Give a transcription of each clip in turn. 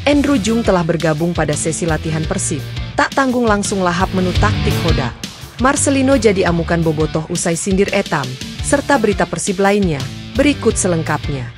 Andrew Jung telah bergabung pada sesi latihan Persib. Tak tanggung langsung lahap menu taktik Hoda. Marcelino jadi amukan bobotoh usai sindir Etam, serta berita Persib lainnya. Berikut selengkapnya.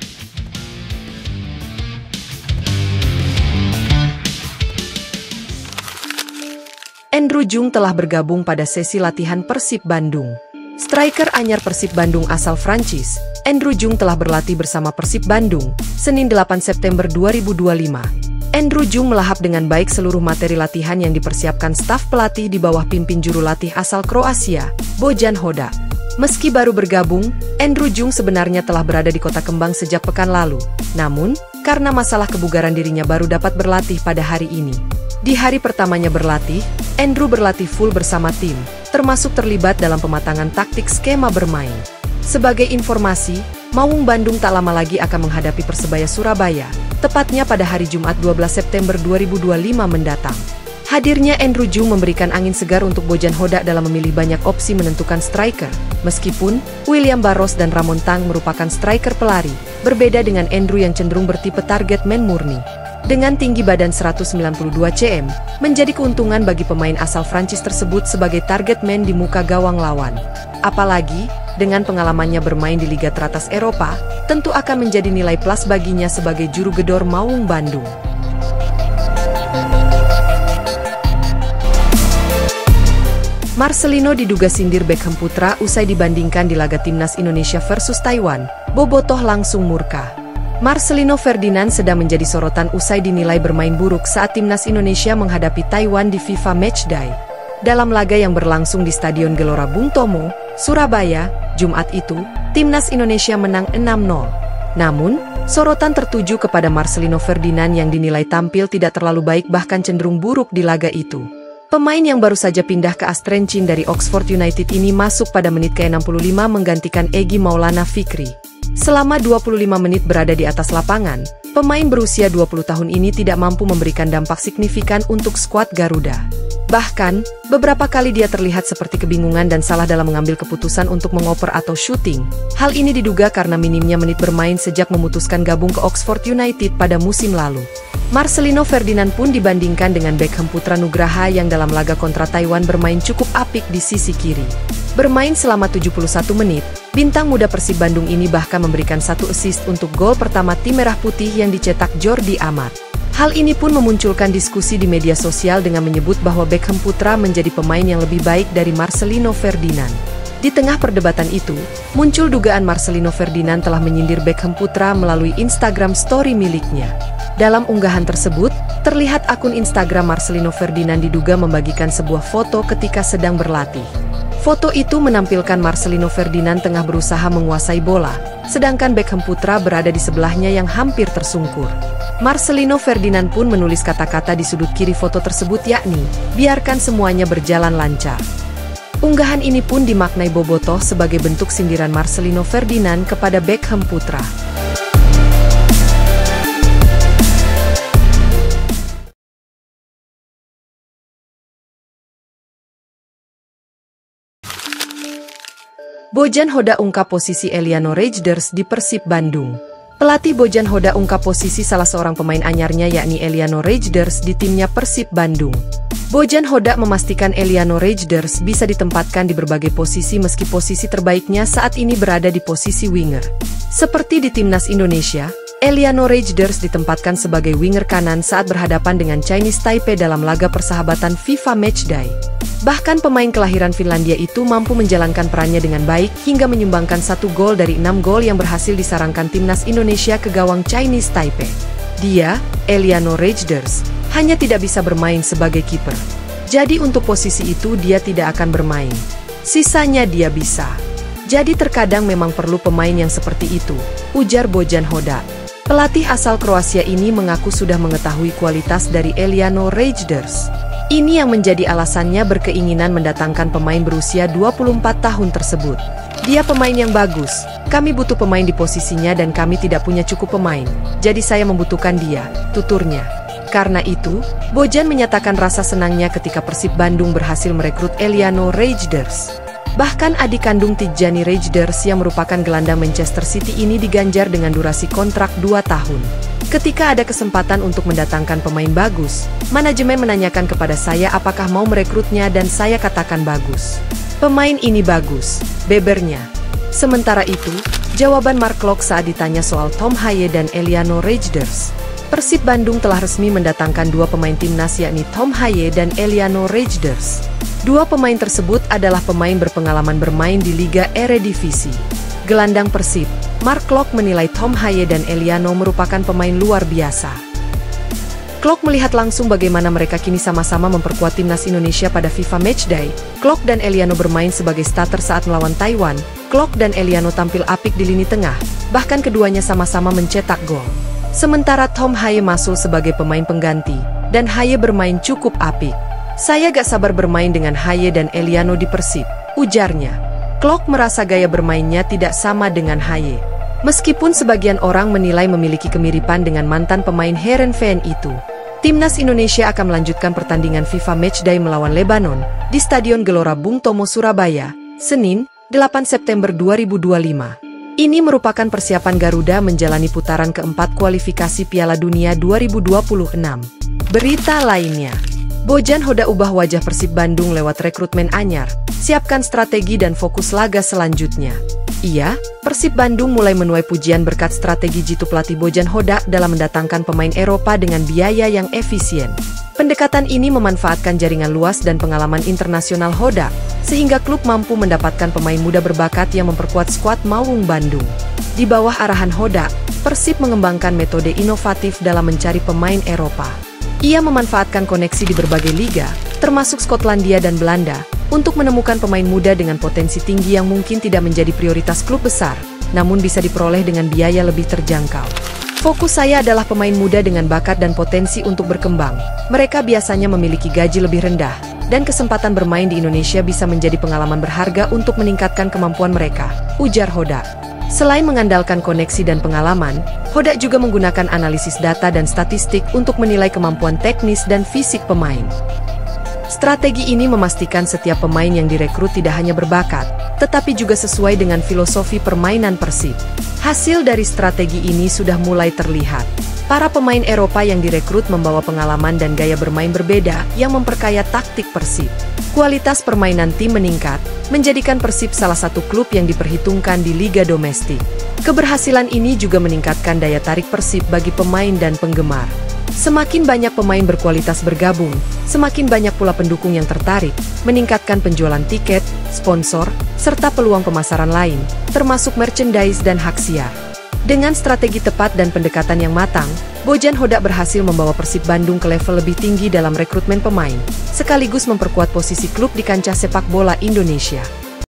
Andrew Jung telah bergabung pada sesi latihan Persib Bandung. Striker anyar Persib Bandung asal Prancis, Andrew Jung telah berlatih bersama Persib Bandung, Senin 8 September 2025. Andrew Jung melahap dengan baik seluruh materi latihan yang dipersiapkan staf pelatih di bawah pimpin juru latih asal Kroasia, Bojan Hoda. Meski baru bergabung, Andrew Jung sebenarnya telah berada di Kota Kembang sejak pekan lalu. Namun, karena masalah kebugaran dirinya baru dapat berlatih pada hari ini. Di hari pertamanya berlatih, Andrew berlatih full bersama tim, termasuk terlibat dalam pematangan taktik skema bermain. Sebagai informasi, Maung Bandung tak lama lagi akan menghadapi Persebaya Surabaya, tepatnya pada hari Jumat 12 September 2025 mendatang. Hadirnya Andrew Jung memberikan angin segar untuk Bojan Hoda dalam memilih banyak opsi menentukan striker. Meskipun William Barros dan Ramon Tang merupakan striker pelari, berbeda dengan Andrew yang cenderung bertipe target man murni. Dengan tinggi badan 192 cm, menjadi keuntungan bagi pemain asal Prancis tersebut sebagai target man di muka gawang lawan. Apalagi, dengan pengalamannya bermain di liga teratas Eropa, tentu akan menjadi nilai plus baginya sebagai juru gedor Maung Bandung. Marcelino diduga sindir Beckham Putra usai dibandingkan di laga Timnas Indonesia versus Taiwan. Bobotoh langsung murka. Marcelino Ferdinand sedang menjadi sorotan usai dinilai bermain buruk saat Timnas Indonesia menghadapi Taiwan di FIFA Matchday. Dalam laga yang berlangsung di Stadion Gelora Bung Tomo, Surabaya, Jumat itu, Timnas Indonesia menang 6-0. Namun, sorotan tertuju kepada Marcelino Ferdinand yang dinilai tampil tidak terlalu baik bahkan cenderung buruk di laga itu. Pemain yang baru saja pindah ke Astrenchin dari Oxford United ini masuk pada menit ke-65 menggantikan Egy Maulana Fikri. Selama 25 menit berada di atas lapangan, pemain berusia 20 tahun ini tidak mampu memberikan dampak signifikan untuk skuad Garuda. Bahkan, beberapa kali dia terlihat seperti kebingungan dan salah dalam mengambil keputusan untuk mengoper atau syuting. Hal ini diduga karena minimnya menit bermain sejak memutuskan gabung ke Oxford United pada musim lalu. Marcelino Ferdinand pun dibandingkan dengan Beckham Putra Nugraha yang dalam laga kontra Taiwan bermain cukup apik di sisi kiri. Bermain selama 71 menit, bintang muda Persib Bandung ini bahkan memberikan 1 assist untuk gol pertama tim Merah Putih yang dicetak Jordi Amat. Hal ini pun memunculkan diskusi di media sosial dengan menyebut bahwa Beckham Putra menjadi pemain yang lebih baik dari Marcelino Ferdinand. Di tengah perdebatan itu, muncul dugaan Marcelino Ferdinand telah menyindir Beckham Putra melalui Instagram story miliknya. Dalam unggahan tersebut, terlihat akun Instagram Marcelino Ferdinand diduga membagikan sebuah foto ketika sedang berlatih. Foto itu menampilkan Marcelino Ferdinand tengah berusaha menguasai bola, sedangkan Beckham Putra berada di sebelahnya yang hampir tersungkur. Marcelino Ferdinand pun menulis kata-kata di sudut kiri foto tersebut yakni, "Biarkan semuanya berjalan lancar." Unggahan ini pun dimaknai bobotoh sebagai bentuk sindiran Marcelino Ferdinand kepada Beckham Putra. Bojan Hoda ungkap posisi Eliano Rejders di Persib Bandung. Pelatih Bojan Hoda ungkap posisi salah seorang pemain anyarnya yakni Eliano Rejders di timnya Persib Bandung. Bojan Hoda memastikan Eliano Rejders bisa ditempatkan di berbagai posisi meski posisi terbaiknya saat ini berada di posisi winger. Seperti di Timnas Indonesia, Eliano Rejders ditempatkan sebagai winger kanan saat berhadapan dengan Chinese Taipei dalam laga persahabatan FIFA Matchday. Bahkan pemain kelahiran Finlandia itu mampu menjalankan perannya dengan baik hingga menyumbangkan 1 gol dari 6 gol yang berhasil disarangkan Timnas Indonesia ke gawang Chinese Taipei. Dia, Eliano Rejders, hanya tidak bisa bermain sebagai kiper. Jadi untuk posisi itu dia tidak akan bermain. Sisanya dia bisa. Jadi terkadang memang perlu pemain yang seperti itu, ujar Bojan Hoda. Pelatih asal Kroasia ini mengaku sudah mengetahui kualitas dari Eliano Rejders. Ini yang menjadi alasannya berkeinginan mendatangkan pemain berusia 24 tahun tersebut. Dia pemain yang bagus, kami butuh pemain di posisinya dan kami tidak punya cukup pemain, jadi saya membutuhkan dia, tuturnya. Karena itu, Bojan menyatakan rasa senangnya ketika Persib Bandung berhasil merekrut Eliano Rejders. Bahkan adik kandung Tijjani Rejders yang merupakan gelandang Manchester City ini diganjar dengan durasi kontrak 2 tahun. Ketika ada kesempatan untuk mendatangkan pemain bagus, manajemen menanyakan kepada saya apakah mau merekrutnya dan saya katakan bagus. Pemain ini bagus, bebernya. Sementara itu, jawaban Mark Klok saat ditanya soal Tom Haye dan Eliano Rejders. Persib Bandung telah resmi mendatangkan dua pemain timnas yakni Tom Haye dan Eliano Rejders. Dua pemain tersebut adalah pemain berpengalaman bermain di Liga Eredivisie. Gelandang Persib, Mark Klok menilai Tom Haye dan Eliano merupakan pemain luar biasa. Klok melihat langsung bagaimana mereka kini sama-sama memperkuat timnas Indonesia pada FIFA Matchday. Klok dan Eliano bermain sebagai starter saat melawan Taiwan. Klok dan Eliano tampil apik di lini tengah, bahkan keduanya sama-sama mencetak gol. Sementara Tom Haye masuk sebagai pemain pengganti, dan Haye bermain cukup apik. Saya gak sabar bermain dengan Haye dan Eliano di Persib, ujarnya. Klok merasa gaya bermainnya tidak sama dengan Haye. Meskipun sebagian orang menilai memiliki kemiripan dengan mantan pemain Heerenveen itu. Timnas Indonesia akan melanjutkan pertandingan FIFA Matchday melawan Lebanon di Stadion Gelora Bung Tomo, Surabaya, Senin, 8 September 2025. Ini merupakan persiapan Garuda menjalani putaran keempat kualifikasi Piala Dunia 2026. Berita lainnya, Bojan Hoda ubah wajah Persib Bandung lewat rekrutmen anyar, siapkan strategi dan fokus laga selanjutnya. Iya, Persib Bandung mulai menuai pujian berkat strategi jitu pelatih Bojan Hoda dalam mendatangkan pemain Eropa dengan biaya yang efisien. Pendekatan ini memanfaatkan jaringan luas dan pengalaman internasional Hoda, sehingga klub mampu mendapatkan pemain muda berbakat yang memperkuat skuad Maung Bandung. Di bawah arahan Hoda, Persib mengembangkan metode inovatif dalam mencari pemain Eropa. Ia memanfaatkan koneksi di berbagai liga, termasuk Skotlandia dan Belanda, untuk menemukan pemain muda dengan potensi tinggi yang mungkin tidak menjadi prioritas klub besar, namun bisa diperoleh dengan biaya lebih terjangkau. Fokus saya adalah pemain muda dengan bakat dan potensi untuk berkembang. Mereka biasanya memiliki gaji lebih rendah, dan kesempatan bermain di Indonesia bisa menjadi pengalaman berharga untuk meningkatkan kemampuan mereka, ujar Hoda. Selain mengandalkan koneksi dan pengalaman, Hoda juga menggunakan analisis data dan statistik untuk menilai kemampuan teknis dan fisik pemain. Strategi ini memastikan setiap pemain yang direkrut tidak hanya berbakat, tetapi juga sesuai dengan filosofi permainan Persib. Hasil dari strategi ini sudah mulai terlihat. Para pemain Eropa yang direkrut membawa pengalaman dan gaya bermain berbeda yang memperkaya taktik Persib. Kualitas permainan tim meningkat, menjadikan Persib salah satu klub yang diperhitungkan di liga domestik. Keberhasilan ini juga meningkatkan daya tarik Persib bagi pemain dan penggemar. Semakin banyak pemain berkualitas bergabung, semakin banyak pula pendukung yang tertarik, meningkatkan penjualan tiket, sponsor, serta peluang pemasaran lain, termasuk merchandise dan hak siar. Dengan strategi tepat dan pendekatan yang matang, Bojan Hoda berhasil membawa Persib Bandung ke level lebih tinggi dalam rekrutmen pemain, sekaligus memperkuat posisi klub di kancah sepak bola Indonesia.